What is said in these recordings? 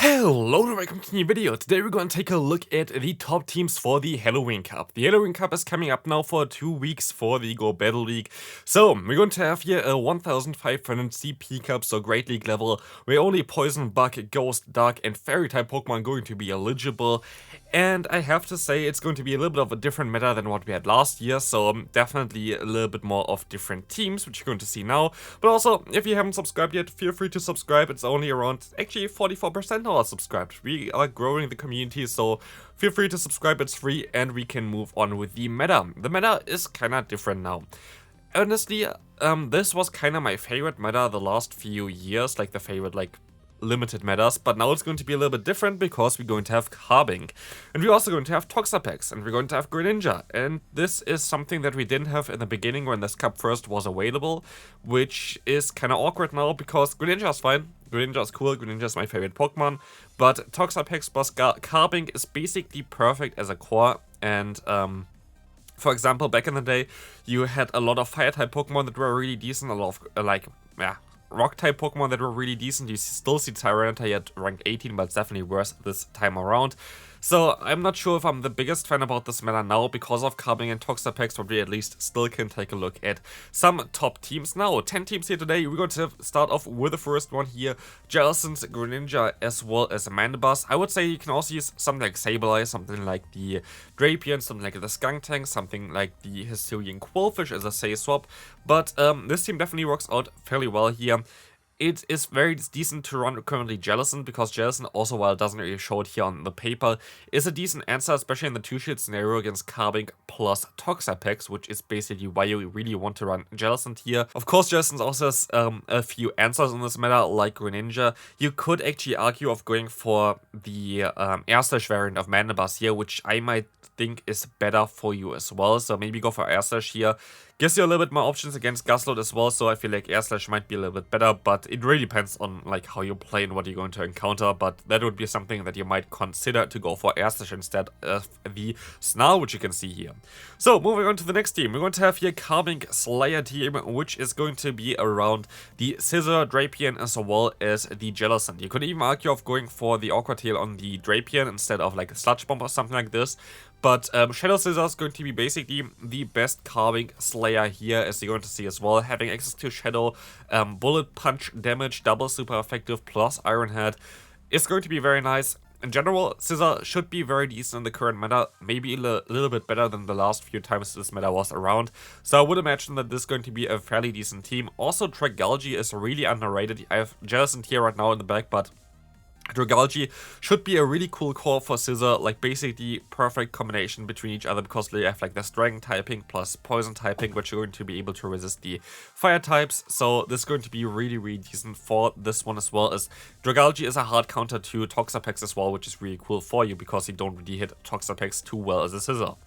Hello and welcome to a new video. Today we're going to take a look at the top teams for the Halloween Cup. The Halloween Cup is coming up now for 2 weeks for the Go Battle League. So we're going to have here a 1500 CP Cup, so Great League level, where only Poison, Bug, Ghost, Dark and Fairy type Pokemon are going to be eligible. And I have to say it's going to be a little bit of a different meta than what we had last year, so definitely a little bit more of different teams, which you're going to see now. But also, if you haven't subscribed yet, feel free to subscribe. It's only around, actually 44% now are subscribed. We are growing the community, so feel free to subscribe, it's free, and we can move on with the meta. The meta is kinda different now. Honestly, this was kinda my favorite meta the last few years, like the favorite, limited metas, but now it's going to be a little bit different because we're going to have Carbink, and we're also going to have Toxapex, and we're going to have Greninja, and this is something that we didn't have in the beginning when this cup first was available, which is kind of awkward now because Greninja is fine, Greninja is cool, Greninja is my favorite Pokemon, but Toxapex plus Carbink is basically perfect as a core, and for example, back in the day, you had a lot of Fire-type Pokemon that were really decent, a lot of, Rock-type Pokemon that were really decent. You still see Tyranitar at rank 18, but it's definitely worse this time around. So I'm not sure if I'm the biggest fan about this meta now because of Carbink and Toxapex, but we at least still can take a look at some top teams now. 10 teams here today. We're going to start off with the first one here, Jellicent, Greninja, as well as Mandibuzz. I would say you can also use something like Sableye, something like the Drapion, something like the Skuntank, something like the Hisuian Quillfish as a say swap, but this team definitely works out fairly well here. It is very decent to run currently Jellicent, because Jellicent, also while it doesn't really show it here on the paper, is a decent answer, especially in the two-shield scenario against Carbink plus Toxapex, which is basically why you really want to run Jellicent here. Of course, Jellicent also has a few answers in this meta, like Greninja. You could actually argue of going for the Air Slash variant of Mandibuzz here, which I might think is better for you as well, so maybe go for Air Slash here. Gives you a little bit more options against Gastload as well, so I feel like Air Slash might be a little bit better, but it really depends on how you play and what you're going to encounter, but that would be something that you might consider to go for Air Slash instead of the Snarl, which you can see here. So, moving on to the next team, we're going to have here Carbink Slayer team, which is going to be around the Scizor, Drapion, as well as the Jellicent. You could even argue of going for the Aqua Tail on the Drapion instead of like a Sludge Bomb or something like this. But Shadow Scizor is going to be basically the best Carbink Slayer here, as you're going to see as well. Having access to Shadow, Bullet Punch damage, double super effective, plus Iron Head is going to be very nice. In general, Scizor should be very decent in the current meta, maybe a little bit better than the last few times this meta was around. So I would imagine that this is going to be a fairly decent team. Also, Dragalge is really underrated. I have Jellicent here right now in the back, but Dragalge should be a really cool core for Scizor, like basically perfect combination between each other, because they have like the Dragon typing plus Poison typing, which are going to be able to resist the Fire types. So this is going to be really decent for this one, as well as Dragalge is a hard counter to Toxapex as well, which is really cool for you because you don't really hit Toxapex too well as a Scizor.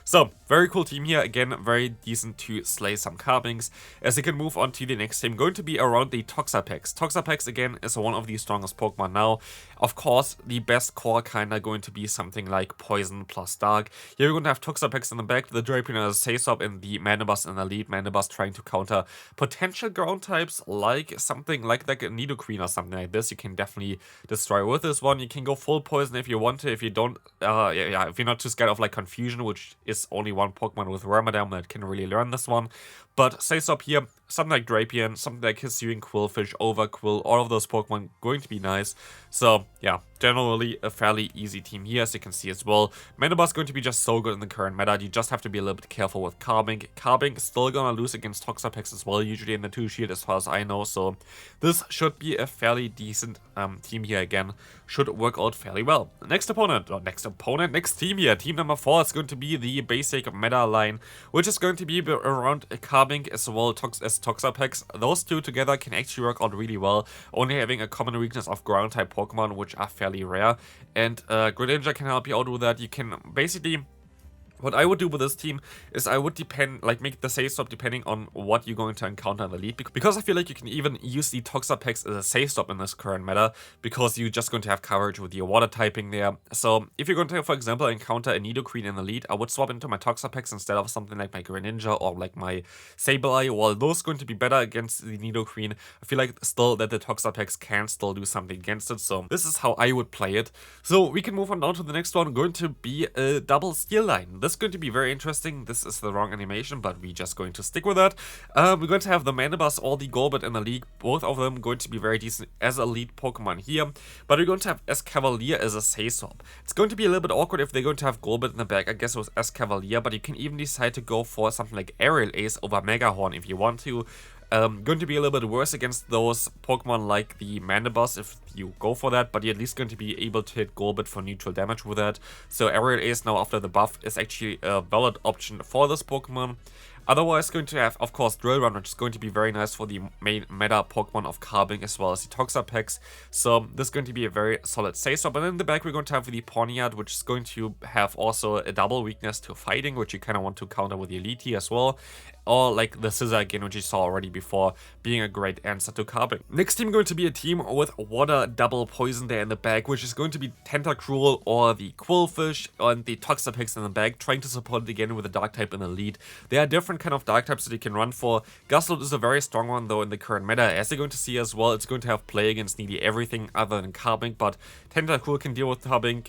So, very cool team here, again, very decent to slay some Carbinks. As you can move on to the next team, going to be around the Toxapex. Toxapex, again, is one of the strongest Pokemon now. Of course, the best core kinda going to be something like Poison plus Dark. Here we're going to have Toxapex in the back, the Drapion as a say-swap, and the Mandibuzz in the lead. Mandibuzz trying to counter potential ground types, like something like a Nidoqueen or something like this. You can definitely destroy with this one. You can go full Poison if you want to, if you don't, if you're not too scared of like Confusion, which is only one Pokemon with Wormadam that can really learn this one. But say-swap here, something like Drapion, something like Hisuian Quillfish, Overquill, all of those Pokemon going to be nice. So yeah, generally a fairly easy team here, as you can see as well. Mandibuzz is going to be just so good in the current meta. You just have to be a little bit careful with Carbink. Carbink is still gonna lose against Toxapex as well, usually in the two-shield as far as I know. So this should be a fairly decent team here again. Should work out fairly well. Next team here, team number 4 is going to be the basic meta line, which is going to be around Carbink as well as Toxapex. Those two together can actually work out really well, only having a common weakness of ground type Pokemon, which are fairly rare, and Greninja can help you out with that. You can basically What I would do with this team is I would make the safe stop depending on what you're going to encounter in the lead, because I feel like you can even use the Toxa packs as a safe stop in this current meta, because you're just going to have coverage with your water typing there. So if you're going to, for example, encounter a Nidoqueen in the lead, I would swap into my Toxa packs instead of something like my Greninja or like my Sableye. While those are going to be better against the Nidoqueen, I feel like still that the Toxa packs can still do something against it. So this is how I would play it. So we can move on down to the next one, going to be a double Steel line. This is going to be very interesting. This is the wrong animation, but we're just going to stick with that. We're going to have the Mandibuzz or the Golbat in the league. Both of them going to be very decent as a lead Pokemon here. But we're going to have Escavalier as a safe swap. It's going to be a little bit awkward if they're going to have Golbat in the back. I guess it was Escavalier, but you can even decide to go for something like Aerial Ace over Megahorn if you want to. Going to be a little bit worse against those Pokemon like the Mandibuzz if you go for that, but you're at least going to be able to hit Golbat for neutral damage with that. So Aerial Ace now after the buff is actually a valid option for this Pokemon. Otherwise, going to have, of course, Drill Run, which is going to be very nice for the main meta Pokemon of Carbink as well as the Toxa packs. So this is going to be a very solid safe swap. And in the back, we're going to have the Ponyard, which is going to have also a double weakness to fighting, which you kind of want to counter with the Elite as well. Or like the Scissor again, which you saw already before, being a great answer to Carbink. Next team going to be a team with Water double Poison there in the back, which is going to be Tentacruel or the Quillfish and the Toxa packs in the back, trying to support it again with the Dark type in the lead. There are different kind of Dark types that you can run for. Gastrodon is a very strong one though in the current meta. As you're going to see as well, it's going to have play against nearly everything other than Carbink, but Tentacruel can deal with Carbink,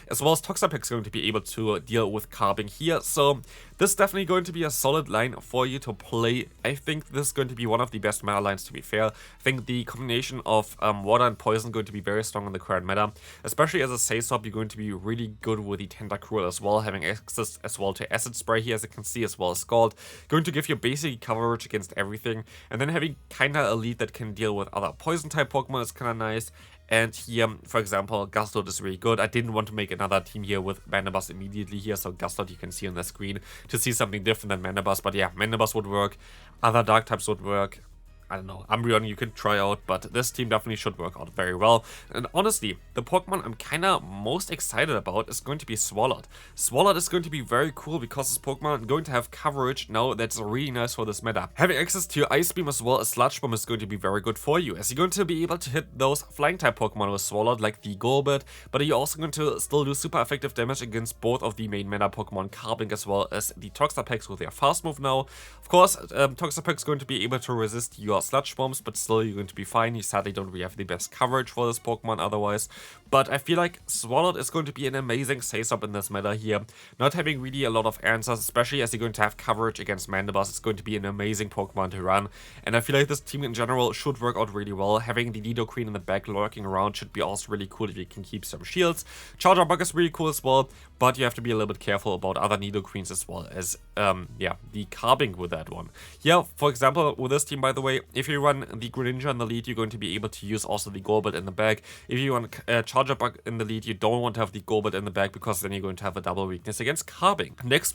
as well as Toxa packs going to be able to deal with Carbink here. So this is definitely going to be a solid line for you to play. I think this is going to be one of the best meta lines, to be fair. I think the combination of Water and Poison going to be very strong in the current meta. Especially as a safe swap, you're going to be really good with the Tentacruel as well, having access as well to Acid Spray here, as you can see, as well as Scald. Going to give you basic coverage against everything. And then having kinda a lead that can deal with other Poison type Pokemon is kinda nice. And here, for example, Gastrodon is really good. I didn't want to make another team here with Mandibuzz immediately here, so Gastrodon you can see on the screen to see something different than Mandibuzz. But yeah, Mandibuzz would work, other Dark types would work. I don't know, Umbreon you could try out, but this team definitely should work out very well. And honestly, the Pokemon I'm kinda most excited about is going to be Swalot. Swalot is going to be very cool because this Pokemon is going to have coverage now that's really nice for this meta. Having access to Ice Beam as well as Sludge Bomb is going to be very good for you, as you're going to be able to hit those flying type Pokemon with Swalot like the Golbat, but you're also going to still do super effective damage against both of the main meta Pokemon Carbink as well as the Toxa packs with their fast move now. Of course, Toxa packs going to be able to resist your Sludge Bombs, but still you're going to be fine. You sadly don't really have the best coverage for this Pokemon otherwise. But I feel like Swalot is going to be an amazing safe swap in this meta here. Not having really a lot of answers, especially as you're going to have coverage against Mandibuzz, it's going to be an amazing Pokemon to run. And I feel like this team in general should work out really well. Having the Nidoqueen in the back lurking around should be also really cool if you can keep some shields. Charger Bug is really cool as well, but you have to be a little bit careful about other Nidoqueens as well as, yeah, the Carbink with that one. Yeah, for example, with this team, by the way, if you run the Greninja in the lead, you're going to be able to use also the Golbat in the back. If you run Charger Bug in the lead, you don't want to have the Golbat in the back because then you're going to have a double weakness against Carbink. Next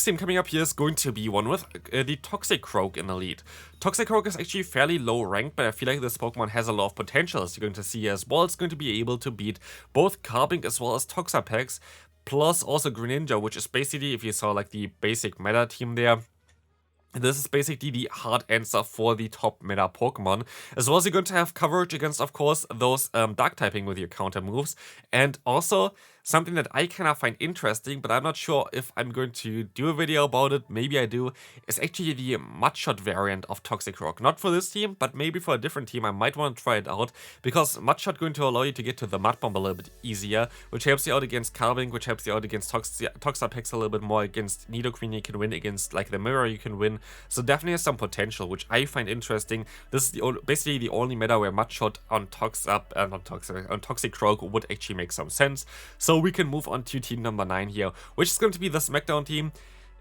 team coming up here is going to be one with the Toxicroak in the lead. Toxicroak is actually fairly low ranked, but I feel like this Pokemon has a lot of potential, as you're going to see as well. It's going to be able to beat both Carbink as well as Toxa packs, plus also Greninja, which is basically, if you saw like the basic meta team there, this is basically the hard answer for the top meta Pokemon. As well as you're going to have coverage against, of course, those Dark typing with your counter moves. And also, something that I kind of find interesting, but I'm not sure if I'm going to do a video about it, maybe I do, is actually the Mudshot variant of Toxicroak. Not for this team, but maybe for a different team. I might want to try it out, because Mudshot going to allow you to get to the Mud Bomb a little bit easier, which helps you out against Carbink, which helps you out against Toxa packs a little bit more, against Nidoqueen you can win, against like the Mirror you can win. So definitely has some potential, which I find interesting. This is basically the only meta where Mudshot on Toxicroak would actually make some sense. So we can move on to team number 9 here, which is going to be the SmackDown team.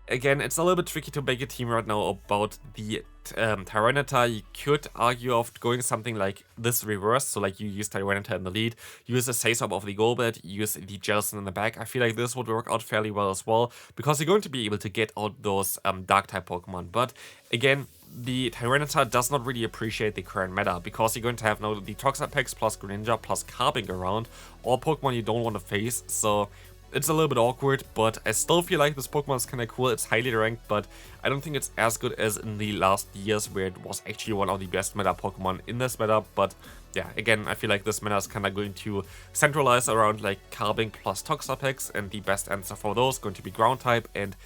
Again, it's a little bit tricky to make a team right now about the Tyranitar. You could argue of going something like this reverse, so like you use Tyranitar in the lead, use a safe swap of the Golbat, use the Jellicent in the back. I feel like this would work out fairly well as well, because you're going to be able to get out those Dark type Pokemon. But again, the Tyranitar does not really appreciate the current meta, because you're going to have now the Toxa packs plus Greninja plus Carbink around, all Pokemon you don't want to face. So it's a little bit awkward, but I still feel like this Pokemon is kinda cool. It's highly ranked, but I don't think it's as good as in the last years where it was actually one of the best meta Pokemon in this meta. But yeah, again, I feel like this meta is kinda going to centralize around like Carbink plus Toxapex, and the best answer for those is going to be Ground type, and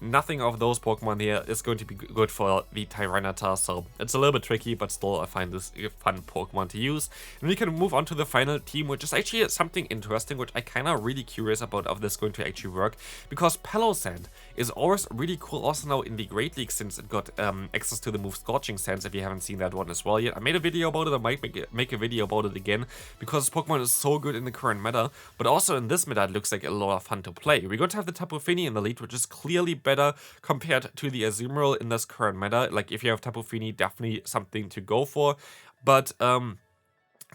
nothing of those Pokemon here is going to be good for the Tyranitar, so it's a little bit tricky, but still I find this a fun Pokemon to use. And we can move on to the final team, which is actually something interesting, which I kind of really curious about if this is going to actually work, because Palossand is always really cool also now in the Great League, since it got access to the move Scorching Sands, if you haven't seen that one as well yet. I made a video about it, I might make a video about it again, because Pokemon is so good in the current meta, but also in this meta it looks like a lot of fun to play. We're going to have the Tapu Fini in the lead, which is clearly better compared to the Azumarill in this current meta. Like, if you have Tapu Fini, definitely something to go for. But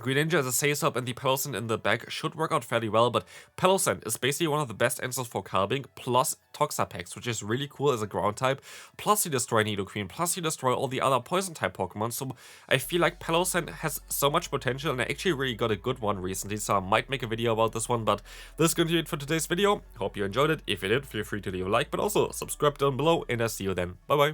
Greninja as a Sace-Up and the Palossand in the back should work out fairly well, but Palossand is basically one of the best answers for Carbink, plus Toxapex, which is really cool as a ground type, plus you destroy Nidoqueen, plus you destroy all the other poison type Pokemon, so I feel like Palossand has so much potential, and I actually really got a good one recently, so I might make a video about this one. But this is going to be it for today's video. Hope you enjoyed it. If you did, feel free to leave a like, but also subscribe down below, and I'll see you then. Bye bye.